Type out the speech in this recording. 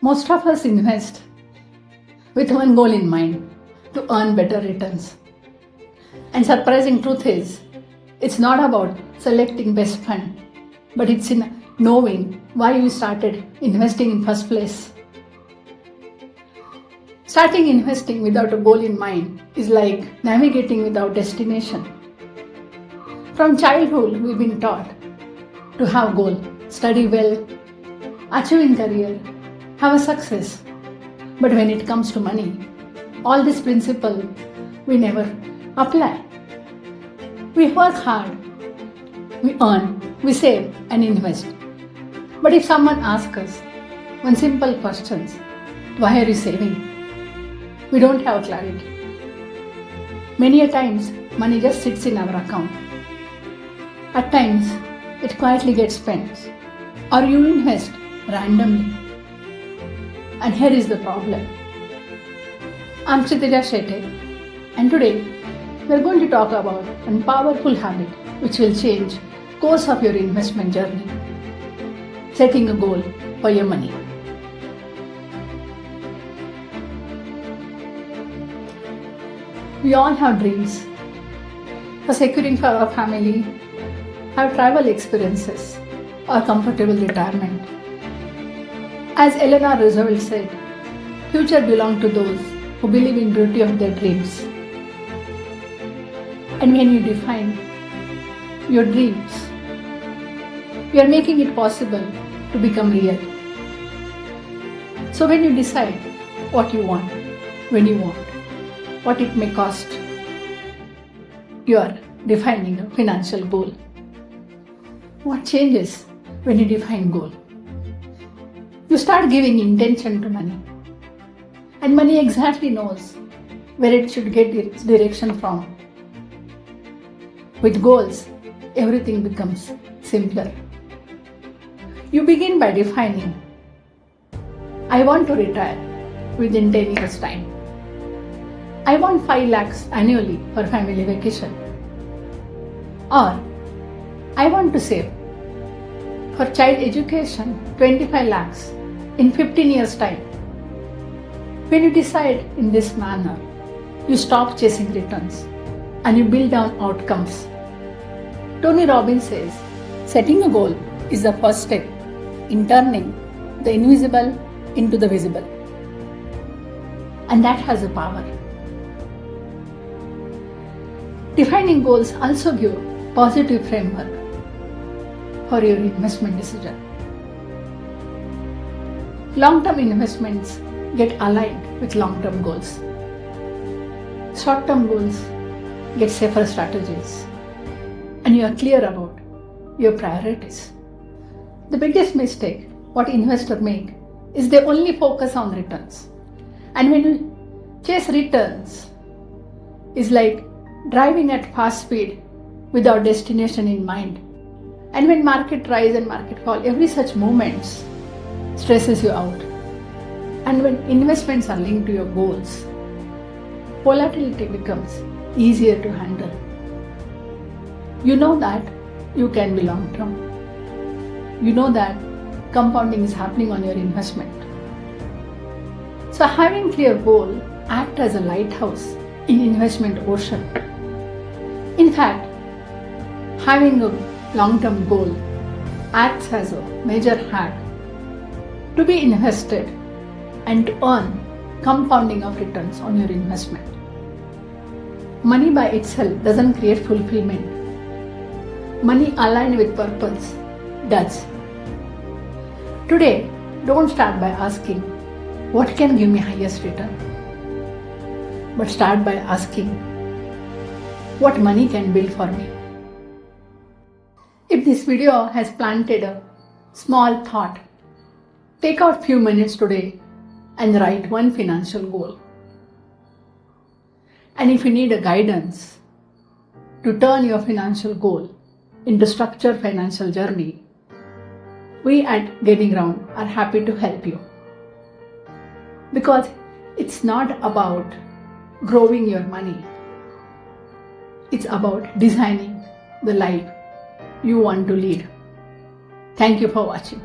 Most of us invest with one goal in mind: to earn better returns. And surprising truth is, it's not about selecting best fund, but it's in knowing why you started investing in first place. Starting investing without a goal in mind is like navigating without destination. From childhood, we've been taught to have goal, study well, achieve in career, have a success. But when it comes to money, all this principle we never apply. We work hard, we earn, we save and invest. But if someone asks us one simple question, why are you saving? We don't have clarity. Many a times, money just sits in our account. At times, it quietly gets spent, or you invest randomly. And here is the problem. I'm Kshitija Shetty, and today we are going to talk about a powerful habit which will change the course of your investment journey: setting a goal for your money. We all have dreams for securing for our family, have travel experiences, or comfortable retirement. As Eleanor Roosevelt said, future belongs to those who believe in beauty of their dreams. And when you define your dreams, you are making it possible to become real. So when you decide what you want, when you want, what it may cost, you are defining a financial goal. What changes when you define goal? You start giving intention to money, and money exactly knows where it should get its direction from. With goals, everything becomes simpler. You begin by defining, I want to retire within 10 years' time. I want 5 lakhs annually for family vacation. Or, I want to save for child education 25 lakhs in 15 years' time. When you decide in this manner, you stop chasing returns and you build on outcomes. Tony Robbins says, setting a goal is the first step in turning the invisible into the visible. And that has a power. Defining goals also give a positive framework for your investment decision. Long-term investments get aligned with long-term goals. Short-term goals get safer strategies, and you are clear about your priorities. The biggest mistake what investors make is they only focus on returns. And when you chase returns, it's like driving at fast speed without destination in mind. And when market rise and market fall, every such movements stresses you out. And when investments are linked to your goals, volatility becomes easier to handle. You know that you can be long term. You know that compounding is happening on your investment. So having clear goal acts as a lighthouse in investment ocean. In fact, having a long-term goal acts as a major hack to be invested and to earn compounding of returns on your investment. Money by itself doesn't create fulfillment. Money aligned with purpose does. Today, don't start by asking, what can give me highest return? But start by asking, what money can build for me? If this video has planted a small thought, take out few minutes today and write one financial goal. And if you need a guidance to turn your financial goal into structured financial journey, we at Gaining Ground are happy to help you. Because it's not about growing your money. It's about designing the life you want to lead. Thank you for watching.